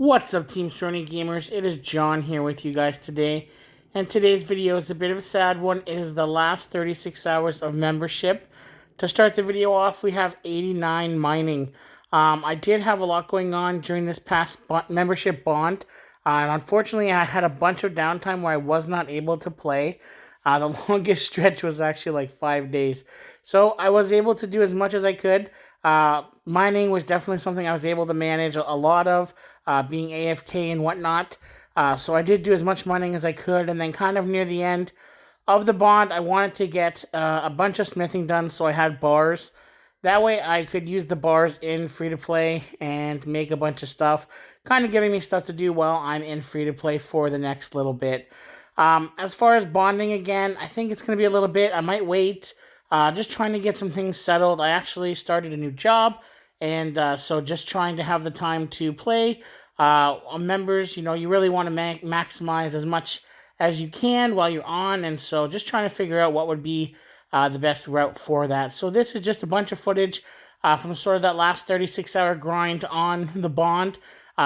What's up, Team Sony Gamers? It is John here with you guys today, and today's video is a bit of a sad one. It is the last 36 hours of membership. To start the video off, we have 89 mining. I did have a lot going on during this past membership bond, and unfortunately I had a bunch of downtime where I was not able to play. The longest stretch was actually like 5 days, so I was able to do as much as I could. Mining was definitely something I was able to manage a lot of, being AFK and whatnot. So I did do as much mining as I could, and then kind of near the end of the bond, I wanted to get a bunch of smithing done, so I had bars. That way I could use the bars in free-to-play and make a bunch of stuff, kind of giving me stuff to do while I'm in free-to-play for the next little bit. As far as bonding again, I think it's going to be a little bit. I might wait. Just trying to get some things settled. I actually started a new job, and so just trying to have the time to play. Members, you really want to maximize as much as you can while you're on, and so just trying to figure out what would be the best route for that. So this is just a bunch of footage from sort of that last 36-hour grind on the bond,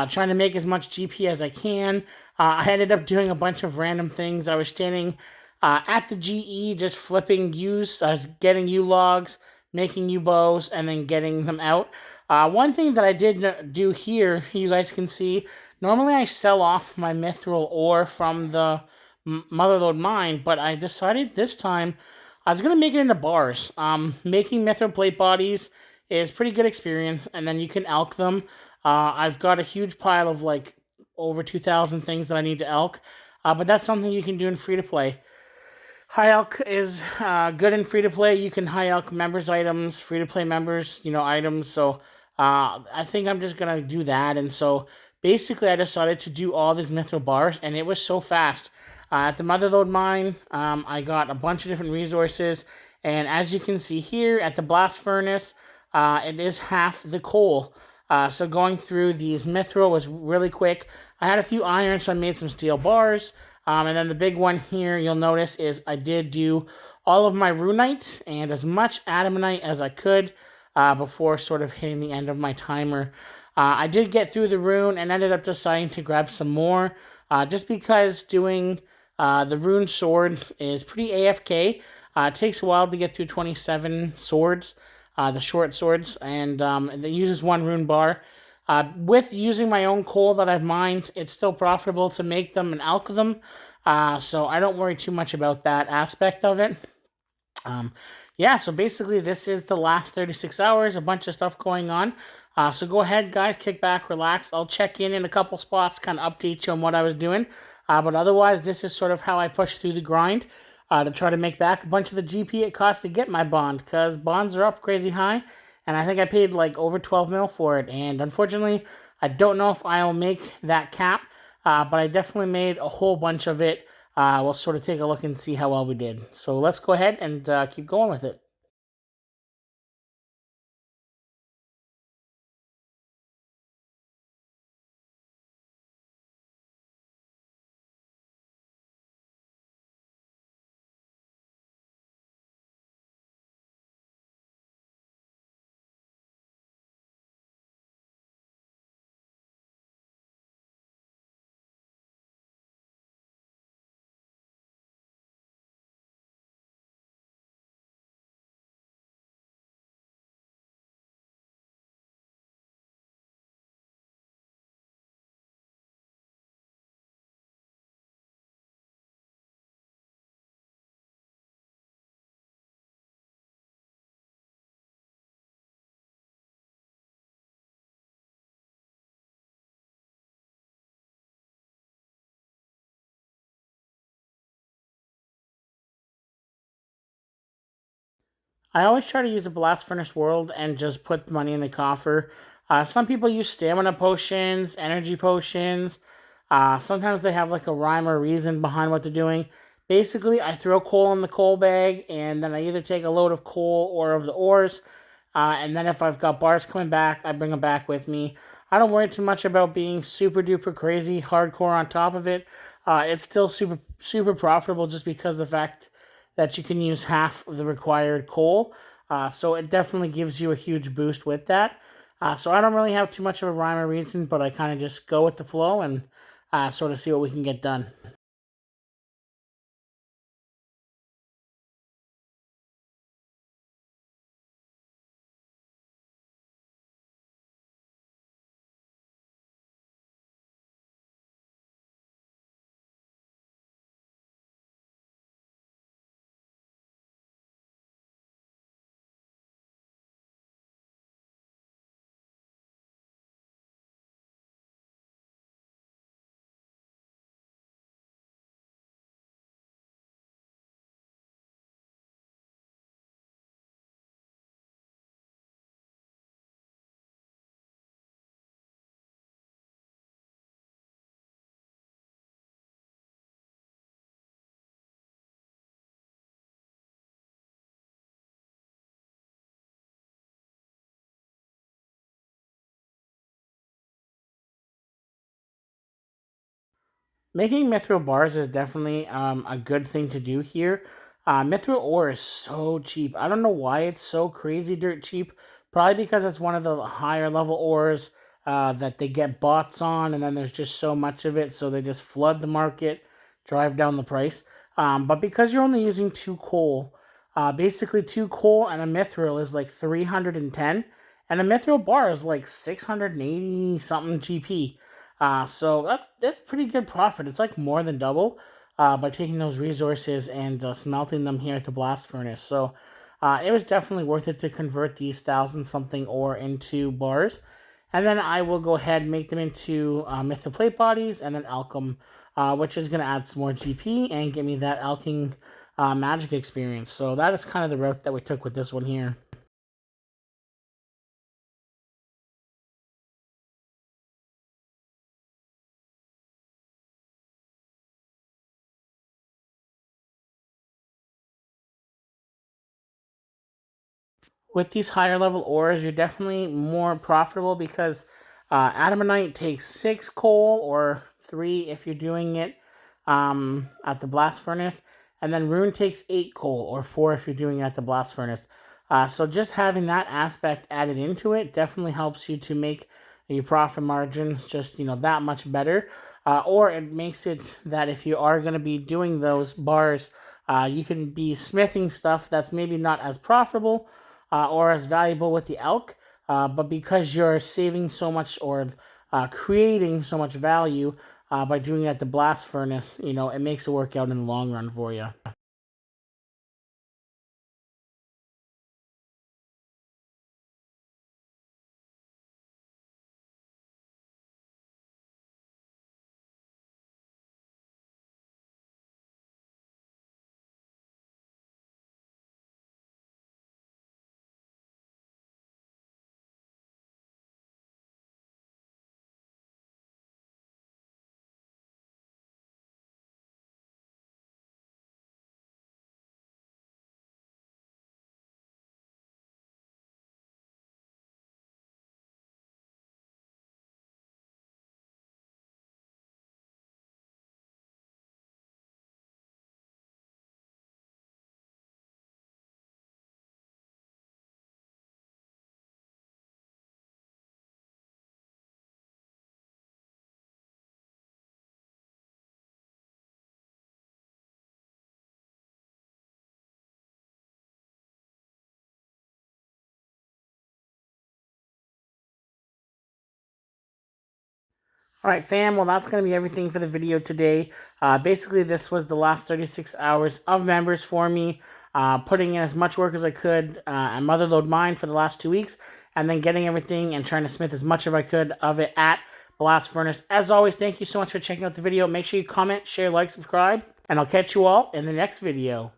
trying to make as much GP as I can. I ended up doing a bunch of random things. I was standing at the GE, just flipping U's, getting U logs, making U bows, and then getting them out. One thing that I did do here, you guys can see, normally I sell off my mithril ore from the Motherlode mine, but I decided this time I was going to make it into bars. Making mithril plate bodies is pretty good experience, and then you can elk them. I've got a huge pile of like over 2,000 things that I need to elk, but that's something you can do in free-to-play. High elk is good in free-to-play. You can high elk members items, free-to-play members, items. So I think I'm just going to do that. And so basically I decided to do all these mithril bars, and it was so fast. At the Motherlode mine, I got a bunch of different resources. And as you can see here at the blast furnace, it is half the coal. So going through these mithril was really quick. I had a few iron, so I made some steel bars. And then the big one here, you'll notice, is I did do all of my runite and as much adamantite as I could before sort of hitting the end of my timer. I did get through the rune and ended up deciding to grab some more, just because doing the rune swords is pretty AFK. It takes a while to get through 27 swords, the short swords, and it uses one rune bar. With using my own coal that I've mined, it's still profitable to make them and elk them. So I don't worry too much about that aspect of it. Yeah, so basically this is the last 36 hours, a bunch of stuff going on. So go ahead, guys, kick back, relax. I'll check in a couple spots, kind of update you on what I was doing. But otherwise, this is sort of how I push through the grind to try to make back a bunch of the GP it costs to get my bond, because bonds are up crazy high. And I think I paid like over 12 mil for it. And unfortunately, I don't know if I'll make that cap. But I definitely made a whole bunch of it. We'll sort of take a look and see how well we did. So let's go ahead and keep going with it. I always try to use the Blast Furnace World and just put money in the coffer. Some people use stamina potions, energy potions. Sometimes they have like a rhyme or reason behind what they're doing. Basically, I throw coal in the coal bag, and then I either take a load of coal or of the ores. And then if I've got bars coming back, I bring them back with me. I don't worry too much about being super duper crazy hardcore on top of it. It's still super profitable just because of the fact that you can use half of the required coal. So it definitely gives you a huge boost with that. So I don't really have too much of a rhyme or reason, but I kind of just go with the flow and sort of see what we can get done. Making mithril bars is definitely a good thing to do here. Mithril ore is so cheap. I don't know why it's so crazy dirt cheap. Probably because it's one of the higher level ores that they get bots on, and then there's just so much of it, so they just flood the market, drive down the price. But because you're only using two coal, basically two coal and a mithril is like 310, and a mithril bar is like 680 something GP. So that's pretty good profit. It's like more than double by taking those resources and smelting them here at the blast furnace. So it was definitely worth it to convert these 1,000 something ore into bars. And then I will go ahead and make them into mithril plate bodies and then alchem, which is going to add some more GP and give me that alching magic experience. So that is kind of the route that we took with this one here. With these higher level ores, you're definitely more profitable because Adamantite takes 6 coal or 3 if you're doing it at the blast furnace, and then Rune takes 8 coal or 4 if you're doing it at the blast furnace. So just having that aspect added into it definitely helps you to make your profit margins just that much better. Or it makes it that if you are going to be doing those bars, you can be smithing stuff that's maybe not as profitable or as valuable with the elk, but because you're saving so much or creating so much value by doing it at the blast furnace, it makes it work out in the long run for you. All right, fam. Well, that's going to be everything for the video today. Basically, this was the last 36 hours of members for me, putting in as much work as I could at Motherload Mine for the last 2 weeks, and then getting everything and trying to smith as much as I could of it at Blast Furnace. As always, thank you so much for checking out the video. Make sure you comment, share, like, subscribe, and I'll catch you all in the next video.